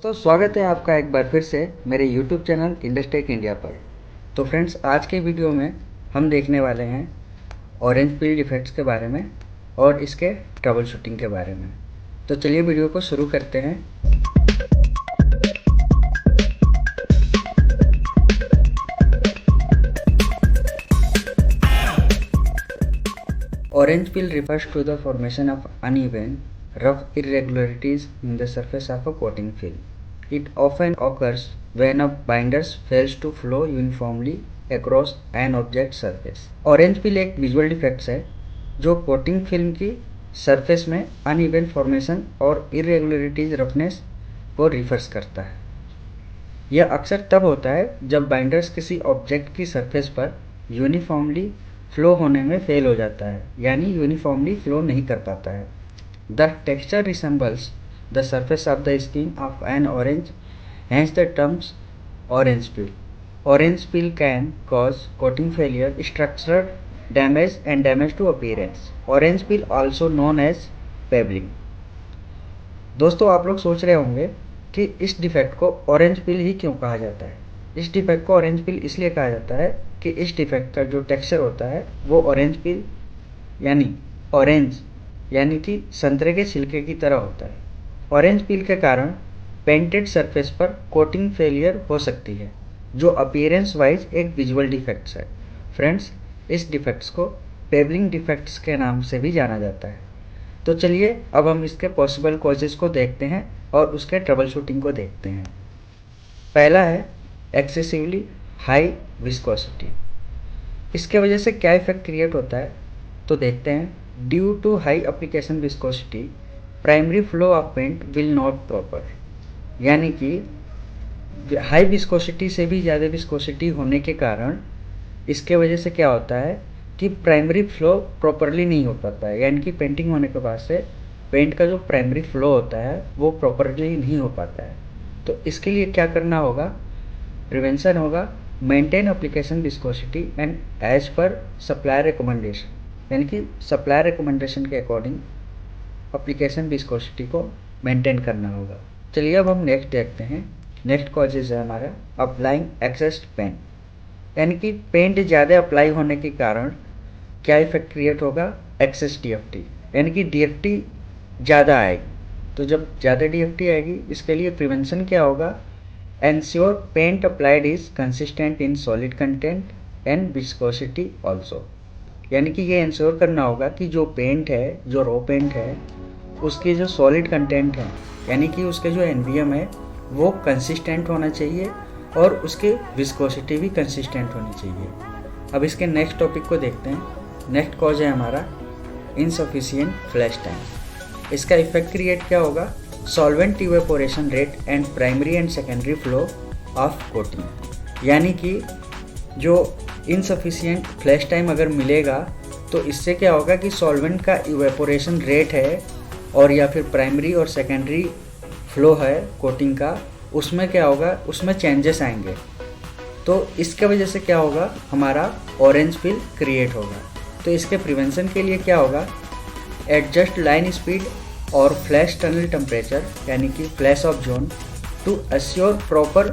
दोस्तों, स्वागत है आपका एक बार फिर से मेरे YouTube चैनल इंडस्टेक इंडिया पर। तो फ्रेंड्स, आज के वीडियो में हम देखने वाले हैं ऑरेंज पील डिफेक्ट्स के बारे में और इसके ट्रबल शूटिंग के बारे में। तो चलिए वीडियो को शुरू करते हैं। Orange peel refers to the formation of uneven, rough irregularities in the surface of a coating film. It often occurs when a binder fails to flow uniformly across an object surface. Orange peel एक visual defects है जो coating film की surface में uneven formation और irregularities roughness को refers करता है। यह अक्सर तब होता है जब बाइंडर्स किसी ऑब्जेक्ट की सरफेस पर यूनिफॉर्मली फ्लो होने में फेल हो जाता है, यानी यूनिफॉर्मली फ्लो नहीं कर पाता है। The texture resembles the surface of the skin of an orange, hence the terms orange peel. Orange peel can cause coating failure, structural damage and damage to appearance. Orange peel also known as pebbling. दोस्तों, आप लोग सोच रहे होंगे कि इस defect को orange peel ही क्यों कहा जाता है। इस डिफेक्ट को ऑरेंज पील इसलिए कहा जाता है कि इस डिफेक्ट का जो टेक्सचर होता है वो ऑरेंज पील यानी ऑरेंज यानी कि संतरे के छिलके की तरह होता है। ऑरेंज पील के कारण पेंटेड सरफेस पर कोटिंग फेलियर हो सकती है, जो अपीयरेंस वाइज एक विजुअल डिफेक्ट्स है। फ्रेंड्स, इस डिफेक्ट्स को पेबलिंग डिफेक्ट्स के नाम से भी जाना जाता है। तो चलिए अब हम इसके पॉसिबल कॉजेज़ को देखते हैं और उसके ट्रबल शूटिंग को देखते हैं। पहला है एक्सेसिवली हाई विस्कोसिटी। इसके वजह से क्या इफेक्ट क्रिएट होता है तो देखते हैं। Due to high application viscosity, primary flow of paint will not proper. यानी कि हाई विस्कोसिटी से भी ज़्यादा विस्कोसिटी होने के कारण इसके वजह से क्या होता है कि प्राइमरी फ्लो प्रॉपरली नहीं हो पाता है, यानी कि पेंटिंग होने के बाद से पेंट का जो प्राइमरी फ्लो होता है वो प्रॉपरली नहीं हो पाता है। तो इसके लिए क्या करना होगा, प्रिवेंशन होगा, maintain application viscosity and as per supplier recommendation, यानी कि सप्लायर रिकमेंडेशन के अकॉर्डिंग एप्लीकेशन विस्कोसिटी को मेंटेन करना होगा। चलिए अब हम नेक्स्ट देखते हैं। नेक्स्ट कॉजेज है हमारा अप्लाइंग एक्सेस पेंट, यानी कि पेंट ज़्यादा अप्लाई होने के कारण क्या इफेक्ट क्रिएट होगा, एक्सेस डीएफटी, यानी कि डीएफटी ज़्यादा आएगी। तो जब ज़्यादा डीएफटी आएगी, इसके लिए प्रिवेंशन क्या होगा, ensure paint applied is consistent in solid content and viscosity also. यानी कि ये इंश्योर करना होगा कि जो पेंट है, जो रॉ पेंट है, उसकी जो सॉलिड कंटेंट है, यानी कि उसके जो एनवीएम है वो कंसिस्टेंट होना चाहिए और उसकी विस्कोसिटी भी कंसिस्टेंट होनी चाहिए। अब इसके नेक्स्ट टॉपिक को देखते हैं। नेक्स्ट कॉज है हमारा इनसफिशिएंट फ्लैश टाइम। इसका इफेक्ट क्रिएट क्या होगा, solvent evaporation rate and primary and secondary flow of coating. यानी कि जो इनसफिशिएंट फ्लैश टाइम अगर मिलेगा तो इससे क्या होगा कि सॉल्वेंट का इवेपोरेशन रेट है और या फिर प्राइमरी और सेकेंडरी फ्लो है कोटिंग का, उसमें क्या होगा, उसमें चेंजेस आएंगे। तो इसके वजह से क्या होगा, हमारा ऑरेंज पील क्रिएट होगा। तो इसके प्रिवेंशन के लिए क्या होगा, एडजस्ट लाइन स्पीड और फ्लैश टनल टेम्परेचर, यानी कि flash off zone, to assure proper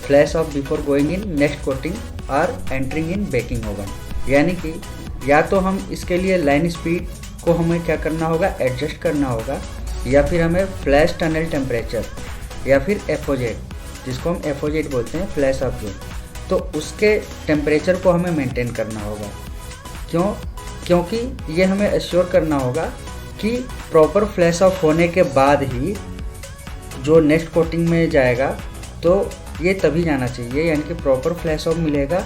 flash off before going in next coating और एंटरिंग इन बेकिंग ओवन। यानी कि या तो हम इसके लिए लाइन स्पीड को हमें क्या करना होगा, एडजस्ट करना होगा, या फिर हमें फ्लैश टनल टेम्परेचर या फिर एफओजेड, जिसको हम एफओजेड बोलते हैं, फ्लैश ऑफ जोन, तो उसके टेम्परेचर को हमें मेंटेन करना होगा। क्योंकि ये हमें एश्योर करना होगा कि प्रॉपर फ्लैश ऑफ होने के बाद ही जो नेक्स्ट कोटिंग में जाएगा तो ये तभी जाना चाहिए, यानी कि प्रॉपर फ्लैश ऑफ मिलेगा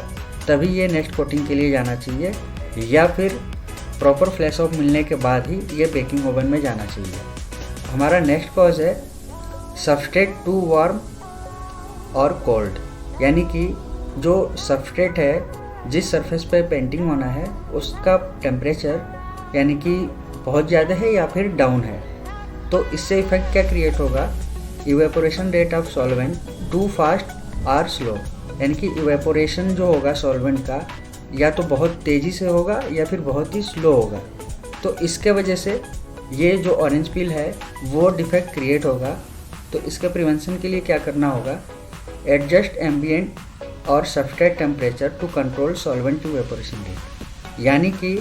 तभी ये नेक्स्ट कोटिंग के लिए जाना चाहिए, या फिर प्रॉपर फ्लैश ऑफ मिलने के बाद ही ये बेकिंग ओवन में जाना चाहिए। हमारा नेक्स्ट कॉज है सबस्ट्रेट टू वार्म और कोल्ड, यानी कि जो सबस्ट्रेट है, जिस सरफेस पे पेंटिंग होना है, उसका टेम्परेचर यानी कि बहुत ज़्यादा है या फिर डाउन है। तो इससे इफेक्ट क्या क्रिएट होगा, evaporation rate of solvent too fast और स्लो, यानी कि इवेपोरेशन जो होगा सॉल्वेंट का या तो बहुत तेज़ी से होगा या फिर बहुत ही स्लो होगा। तो इसके वजह से ये जो ऑरेंज पील है वो डिफेक्ट क्रिएट होगा। तो इसके प्रिवेंशन के लिए क्या करना होगा, एडजस्ट एम्बिएंट और substrate temperature to control solvent to evaporation rate. यानी कि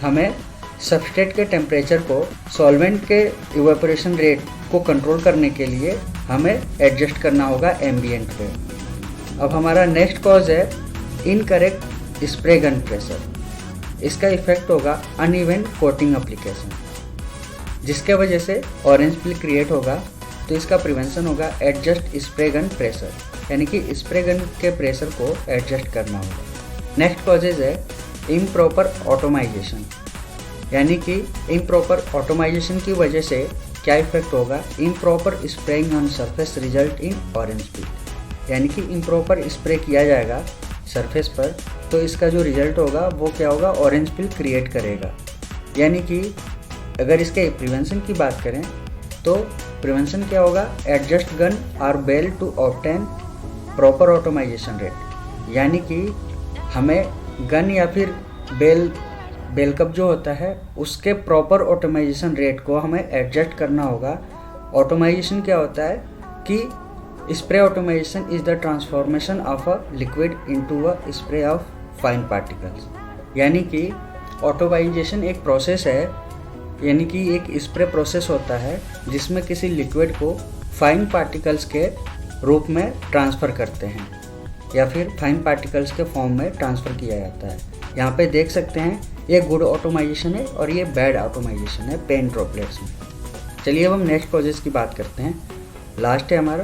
हमें सबस्ट्रेट के टेम्परेचर को सॉल्वेंट के इवेपोरेशन रेट को कंट्रोल करने के लिए हमें एडजस्ट करना होगा एम्बिएंट पे। अब हमारा नेक्स्ट कॉज है इनकरेक्ट स्प्रे गन प्रेशर। इसका इफेक्ट होगा अनइवन कोटिंग एप्लीकेशन, जिसके वजह से ऑरेंज पिल क्रिएट होगा। तो इसका प्रिवेंशन होगा एडजस्ट स्प्रे गन प्रेशर, यानी कि स्प्रे गन के प्रेशर को एडजस्ट करना होगा। नेक्स्ट कॉजेज है इम्प्रॉपर ऑटोमाइजेशन, यानी कि इम्प्रॉपर ऑटोमाइजेशन की वजह से क्या इफेक्ट होगा, improper spraying on surface result in orange peel. यानी कि इम्प्रॉपर स्प्रे किया जाएगा सरफेस पर, तो इसका जो रिजल्ट होगा वो क्या होगा, ऑरेंज पिल क्रिएट करेगा। यानी कि अगर इसके प्रिवेंशन की बात करें तो प्रिवेंशन क्या होगा, adjust gun or bell to obtain proper atomization rate. यानी कि हमें गन या फिर बेल कप जो होता है उसके प्रॉपर ऑटोमाइजेशन रेट को हमें एडजस्ट करना होगा। ऑटोमाइजेशन क्या होता है कि spray automisation is the transformation of a liquid into a spray of fine particles. यानी कि ऑटोमाइजेशन एक प्रोसेस है, यानी कि एक स्प्रे प्रोसेस होता है जिसमें किसी लिक्विड को फाइन पार्टिकल्स के रूप में ट्रांसफ़र करते हैं या फिर फाइन पार्टिकल्स के फॉर्म में ट्रांसफ़र किया जाता है। यहाँ पे देख सकते हैं ये गुड ऑटोमाइजेशन है और ये बैड ऑटोमाइजेशन है पेंट ड्रॉपलेट्स में। चलिए अब हम नेक्स्ट कॉजेज की बात करते हैं। लास्ट है हमारा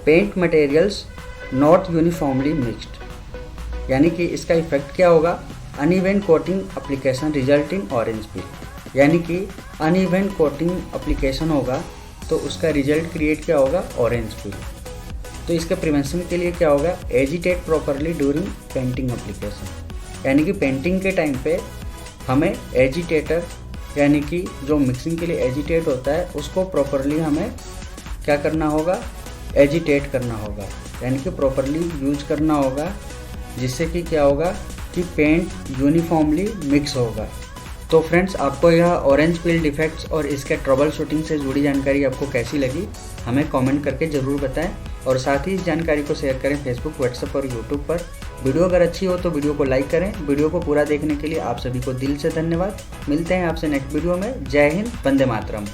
paint materials not uniformly mixed. यानी कि इसका इफेक्ट क्या होगा, uneven coating application result in orange peel. यानी कि अनइवन कोटिंग एप्लीकेशन होगा तो उसका रिजल्ट क्रिएट क्या होगा, ऑरेंज पिल। तो इसके प्रिवेंशन के लिए क्या होगा, agitate properly during painting application. यानी कि पेंटिंग के टाइम पे हमें एजिटेटर, यानी कि जो मिक्सिंग के लिए एजिटेट होता है उसको प्रॉपरली हमें क्या करना होगा, एजिटेट करना होगा, यानी कि प्रॉपरली यूज करना होगा, जिससे कि क्या होगा कि पेंट यूनिफॉर्मली मिक्स होगा। तो फ्रेंड्स, आपको यह ऑरेंज पिल डिफेक्ट्स और इसके ट्रबल शूटिंग से जुड़ी जानकारी आपको कैसी लगी हमें कमेंट करके ज़रूर बताएं और साथ ही इस जानकारी को शेयर करें फेसबुक, व्हाट्सएप और यूट्यूब पर। वीडियो अगर अच्छी हो तो वीडियो को लाइक करें। वीडियो को पूरा देखने के लिए आप सभी को दिल से धन्यवाद। मिलते हैं आपसे नेक्स्ट वीडियो में। जय हिंद, वंदे मातरम।